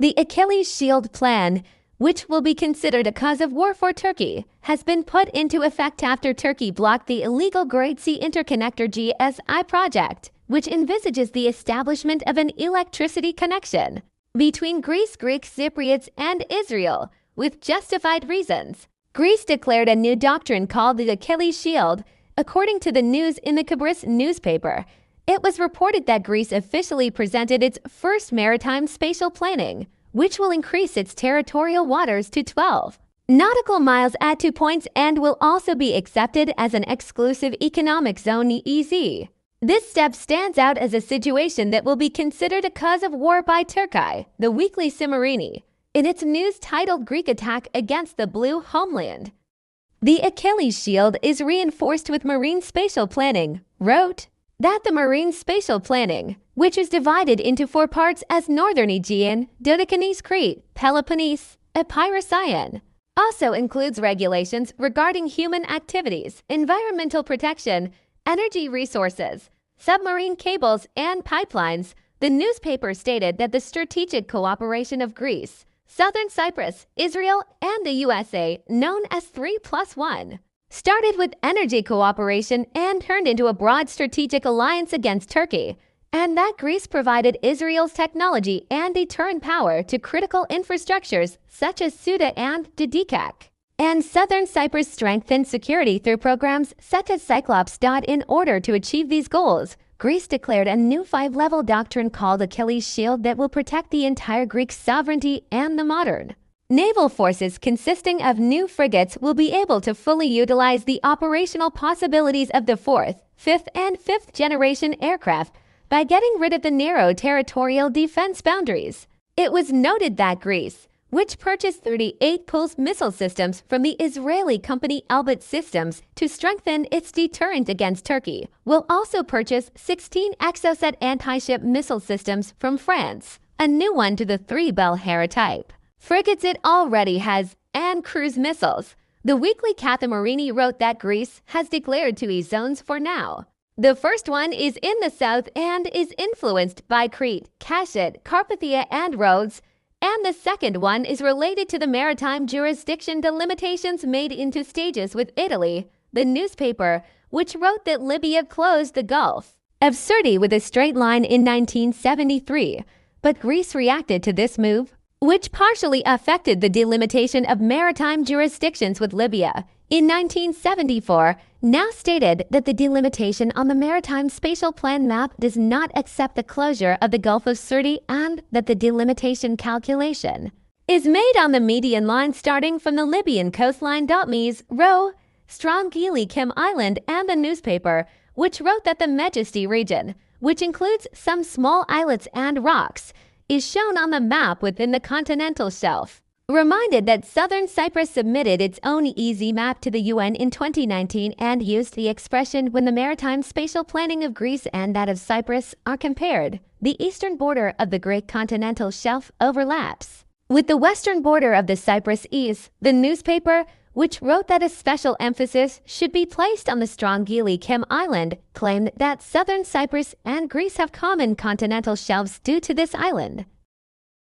The Achilles Shield plan, which will be considered a cause of war for Turkey, has been put into effect after Turkey blocked the illegal Great Sea Interconnector GSI project, which envisages the establishment of an electricity connection between Greece-Greek Cypriots and Israel, with justified reasons. Greece declared a new doctrine called the Achilles Shield, according to the news in the Kıbrıs Newspaper. It was reported that Greece officially presented its first Maritime Spatial Planning, which will increase its territorial waters to 12 nautical miles at 2 points and will also be accepted as an exclusive economic zone (EEZ). This step stands out as a situation that will be considered a cause of war by Turkey, the weekly Simerini, in its news titled Greek Attack Against the Blue Homeland. The Achilles Shield is reinforced with Marine Spatial Planning, wrote that the Marine Spatial Planning, which is divided into 4 parts as Northern Aegean, Dodecanese-Crete, Peloponnese, Epirus-Ion, also includes regulations regarding human activities, environmental protection, energy resources, submarine cables, and pipelines. The newspaper stated that the strategic cooperation of Greece, Southern Cyprus, Israel, and the USA, known as 3+1, started with energy cooperation and turned into a broad strategic alliance against Turkey, and that Greece provided Israel's technology and deterrent power to critical infrastructures such as Suda and Dodecanese. And Southern Cyprus strengthened security through programs such as Cyclops. In order to achieve these goals, Greece declared a new 5-level doctrine called Achilles Shield that will protect the entire Greek sovereignty and the modern naval forces consisting of new frigates will be able to fully utilize the operational possibilities of the 4th, 5th, and 5th generation aircraft by getting rid of the narrow territorial defense boundaries. It was noted that Greece, which purchased 38 cruise missile systems from the Israeli company Elbit Systems to strengthen its deterrent against Turkey, will also purchase 16 Exocet anti-ship missile systems from France, a new one to the 3 Bell Hera type frigates it already has, and cruise missiles. The weekly Simerini wrote that Greece has declared 2 zones for now. The first one is in the south and is influenced by Crete, Cashit, Carpathia, and Rhodes, and the second one is related to the maritime jurisdiction delimitations made into stages with Italy, the newspaper, which wrote that Libya closed the Gulf of Sirte with a straight line in 1973, but Greece reacted to this move, which partially affected the delimitation of maritime jurisdictions with Libya in 1974, now stated that the delimitation on the Maritime Spatial Plan map does not accept the closure of the Gulf of Sirte and that the delimitation calculation is made on the median line starting from the Libyan coastline. Ms. Row, Strongili Kim Island, and the newspaper, which wrote that the Majesty region, which includes some small islets and rocks, is shown on the map within the continental shelf. Reminded that Southern Cyprus submitted its own EEZ map to the UN in 2019 and used the expression when the maritime spatial planning of Greece and that of Cyprus are compared. The eastern border of the Greek continental shelf overlaps with the western border of the Cyprus East. The newspaper, which wrote that a special emphasis should be placed on the Strongili Kim Island, claimed that Southern Cyprus and Greece have common continental shelves due to this island.